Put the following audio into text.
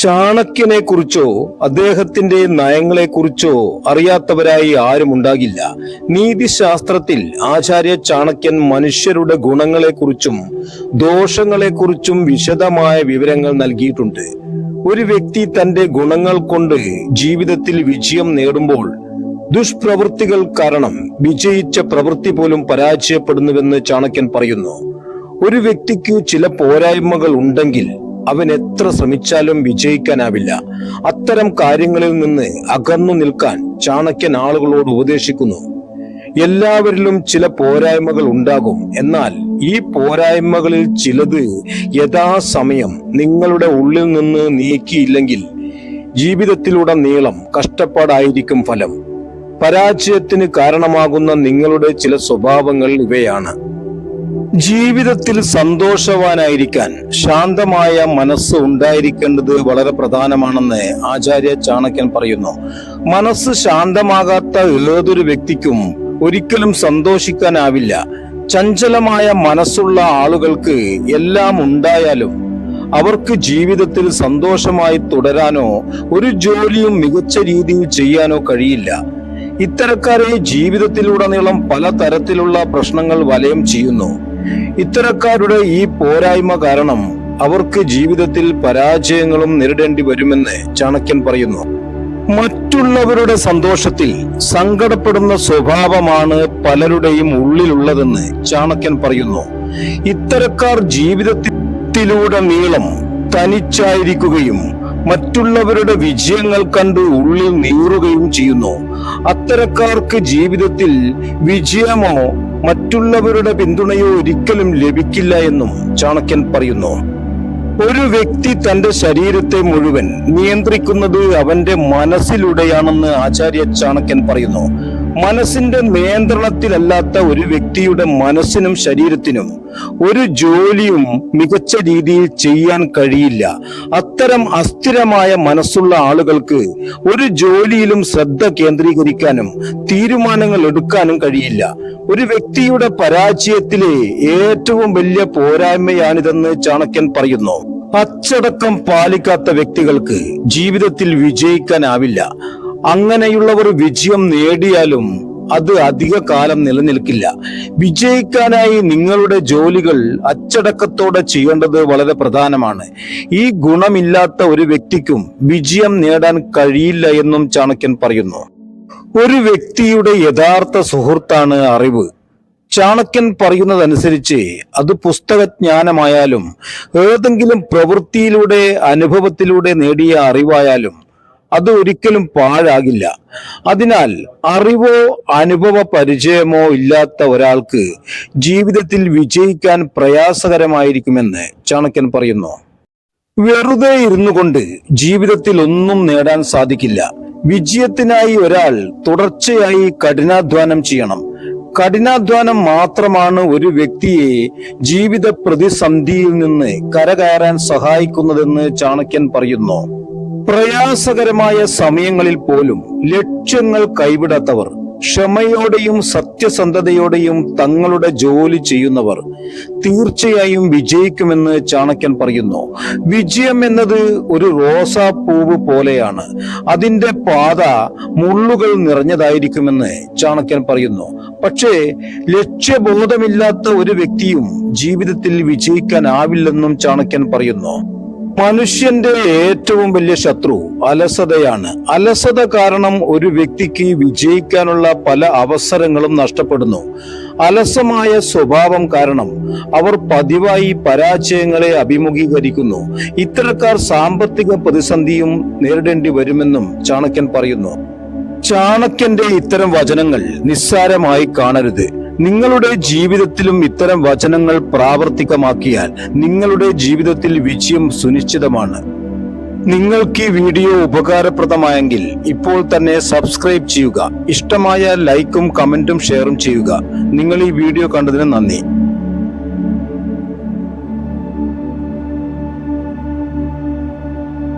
ചാണക്യനെ കുറിച്ചോ അദ്ദേഹത്തിന്റെ നയങ്ങളെക്കുറിച്ചോ അറിയാത്തവരായി ആരുമുണ്ടാകില്ല. നീതിശാസ്ത്രത്തിൽ ആചാര്യ ചാണക്യൻ മനുഷ്യരുടെ ഗുണങ്ങളെക്കുറിച്ചും ദോഷങ്ങളെക്കുറിച്ചും വിശദമായ വിവരങ്ങൾ നൽകിയിട്ടുണ്ട്. ഒരു വ്യക്തി തന്റെ ഗുണങ്ങൾ കൊണ്ട് ജീവിതത്തിൽ വിജയം നേടുമ്പോൾ ദുഷ്പ്രവൃത്തികൾ കാരണം വിജയിച്ച പ്രവൃത്തി പോലും പരാജയപ്പെടുന്നുവെന്ന് ചാണക്യൻ പറയുന്നു. ഒരു വ്യക്തിക്ക് ചില പോരായ്മകൾ ഉണ്ടെങ്കിൽ അവൻ എത്ര ശ്രമിച്ചാലും വിജയിക്കാനാവില്ല. അത്തരം കാര്യങ്ങളിൽ നിന്ന് അകന്നു നിൽക്കാൻ ചാണക്യൻ ആളുകളോട് ഉപദേശിക്കുന്നു. എല്ലാവരിലും ചില പോരായ്മകൾ ഉണ്ടാകും. എന്നാൽ ഈ പോരായ്മകളിൽ ചിലത് യഥാസമയം നിങ്ങളുടെ ഉള്ളിൽ നിന്ന് നീക്കിയില്ലെങ്കിൽ ജീവിതത്തിലുടനീളം കഷ്ടപ്പാടായിരിക്കും ഫലം. പരാജയത്തിന് കാരണമാകുന്ന നിങ്ങളുടെ ചില സ്വഭാവങ്ങൾ ഇവയാണ്. ജീവിതത്തിൽ സന്തോഷവാനായിരിക്കാൻ ശാന്തമായ മനസ്സ് ഉണ്ടായിരിക്കേണ്ടത് വളരെ പ്രധാനമാണെന്ന് ആചാര്യ ചാണക്യൻ പറയുന്നു. മനസ്സ് ശാന്തമാകാത്ത ഏതൊരു വ്യക്തിക്കും ഒരിക്കലും സന്തോഷിക്കാനാവില്ല. ചഞ്ചലമായ മനസ്സുള്ള ആളുകൾക്ക് എല്ലാം ഉണ്ടായാലും അവർക്ക് ജീവിതത്തിൽ സന്തോഷമായി തുടരാനോ ഒരു ജോലിയും മികച്ച രീതിയിൽ ചെയ്യാനോ കഴിയില്ല. ഇത്തരക്കാരെ ജീവിതത്തിലുടനീളം പലതരത്തിലുള്ള പ്രശ്നങ്ങൾ വലയം ചെയ്യുന്നു. ഇത്തരക്കാരുടെ ഈ പോരായ്മ കാരണം അവർക്ക് ജീവിതത്തിൽ പരാജയങ്ങളും നേരിടേണ്ടി വരുമെന്ന് ചാണക്യൻ പറയുന്നു. മറ്റുള്ളവരുടെ സന്തോഷത്തിൽ സങ്കടപ്പെടുന്ന സ്വഭാവമാണ് പലരുടെയും ഉള്ളിലുള്ളതെന്ന് ചാണക്യൻ പറയുന്നു. ഇത്തരക്കാർ ജീവിതത്തിലുടനീളം തനിച്ചായിരിക്കുകയും മറ്റുള്ളവരുടെ വിജയങ്ങൾ കണ്ട് ഉള്ളിൽ നീറുകയും ചെയ്യുന്നു. അത്തരക്കാർക്ക് ജീവിതത്തിൽ വിജയമോ മറ്റുള്ളവരുടെ പിന്തുണയോ ഒരിക്കലും ലഭിക്കില്ല എന്നും ചാണക്യൻ പറയുന്നു. ഒരു വ്യക്തി തന്റെ ശരീരത്തെ മുഴുവൻ നിയന്ത്രിക്കുന്നത് അവന്റെ മനസ്സിലൂടെയാണെന്ന് ആചാര്യ ചാണക്യൻ പറയുന്നു. മനസ്സിന്റെ നിയന്ത്രണത്തിലല്ലാത്ത ഒരു വ്യക്തിയുടെ മനസ്സിനും ശരീരത്തിനും ഒരു ജോലിയും മികച്ച രീതിയിൽ ചെയ്യാൻ കഴിയില്ല. അത്തരം അസ്ഥിരമായ മനസ്സുള്ള ആളുകൾക്ക് ഒരു ജോലിയിലും ശ്രദ്ധ കേന്ദ്രീകരിക്കാനും തീരുമാനങ്ങൾ എടുക്കാനും കഴിയില്ല. ഒരു വ്യക്തിയുടെ പരാജയത്തിലെ ഏറ്റവും വലിയ പോരായ്മയാണിതെന്ന് ചാണക്യൻ പറയുന്നു. അച്ചടക്കം പാലിക്കാത്ത വ്യക്തികൾക്ക് ജീവിതത്തിൽ വിജയിക്കാനാവില്ല. അങ്ങനെയുള്ളവർ വിജയം നേടിയാലും അത് അധിക കാലം നിലനിൽക്കില്ല. വിജയിക്കാനായി നിങ്ങളുടെ ജോലികൾ അച്ചടക്കത്തോടെ ചെയ്യേണ്ടത് വളരെ പ്രധാനമാണ്. ഈ ഗുണമില്ലാത്ത ഒരു വ്യക്തിക്കും വിജയം നേടാൻ കഴിയില്ല എന്നും ചാണക്യൻ പറയുന്നു. ഒരു വ്യക്തിയുടെ യഥാർത്ഥ സുഹൃത്താണ് അറിവ്. ചാണക്യൻ പറയുന്നതനുസരിച്ച് അത് പുസ്തകജ്ഞാനമായാലും ഏതെങ്കിലും പ്രവൃത്തിയിലൂടെ അനുഭവത്തിലൂടെ നേടിയ അറിവായാലും അത് ഒരിക്കലും പാഴാകില്ല. അതിനാൽ അറിവോ അനുഭവ പരിചയമോ ഇല്ലാത്ത ഒരാൾക്ക് ജീവിതത്തിൽ വിജയിക്കാൻ പ്രയാസകരമായിരിക്കുമെന്ന് ചാണക്യൻ പറയുന്നു. വെറുതെ ഇരുന്നു കൊണ്ട് ജീവിതത്തിൽ ഒന്നും നേടാൻ സാധിക്കില്ല. വിജയത്തിനായി ഒരാൾ തുടർച്ചയായി കഠിനാധ്വാനം ചെയ്യണം. കഠിനാധ്വാനം മാത്രമാണ് ഒരു വ്യക്തിയെ ജീവിത പ്രതിസന്ധിയിൽ നിന്ന് കരകയറാൻ സഹായിക്കുന്നതെന്ന് ചാണക്യൻ പറയുന്നു. പ്രയാസകരമായ സമയങ്ങളിൽ പോലും ലക്ഷ്യങ്ങൾ കൈവിടാത്തവർ, ക്ഷമയോടെയും സത്യസന്ധതയോടെയും തങ്ങളുടെ ജോലി ചെയ്യുന്നവർ തീർച്ചയായും വിജയിക്കുമെന്ന് ചാണക്യൻ പറയുന്നു. വിജയം എന്നത് ഒരു റോസാപ്പൂവ് പോലെയാണ്. അതിന്റെ പാത മുള്ളുകൾ നിറഞ്ഞതായിരിക്കുമെന്ന് ചാണക്യൻ പറയുന്നു. പക്ഷേ ലക്ഷ്യബോധമില്ലാത്ത ഒരു വ്യക്തിയും ജീവിതത്തിൽ വിജയിക്കാനാവില്ലെന്നും ചാണക്യൻ പറയുന്നു. മനുഷ്യന്റെ ഏറ്റവും വലിയ ശത്രു അലസതയാണ്. അലസത കാരണം ഒരു വ്യക്തിക്ക് വിജയിക്കാനുള്ള പല അവസരങ്ങളും നഷ്ടപ്പെടുന്നു. അലസമായ സ്വഭാവം കാരണം അവർ പതിവായി പരാജയങ്ങളെ അഭിമുഖീകരിക്കുന്നു. ഇത്തരക്കാർ സാമ്പത്തിക പ്രതിസന്ധിയും നേരിടേണ്ടി വരുമെന്നും ചാണക്യൻ പറയുന്നു. ചാണക്യന്റെ ഇത്തരം വചനങ്ങൾ നിസ്സാരമായി കാണരുത്. നിങ്ങളുടെ ജീവിതത്തിലും ഇത്തരം വചനങ്ങൾ പ്രാവർത്തികമാക്കിയാൽ നിങ്ങളുടെ ജീവിതത്തിൽ വിജയം സുനിശ്ചിതമാണ്. നിങ്ങൾക്ക് ഈ വീഡിയോ ഉപകാരപ്രദമായെങ്കിൽ ഇപ്പോൾ തന്നെ സബ്സ്ക്രൈബ് ചെയ്യുക. ഇഷ്ടമായ ലൈക്കും കമന്റും ഷെയറും ചെയ്യുക. നിങ്ങൾ ഈ വീഡിയോ കണ്ടതിന് നന്ദി.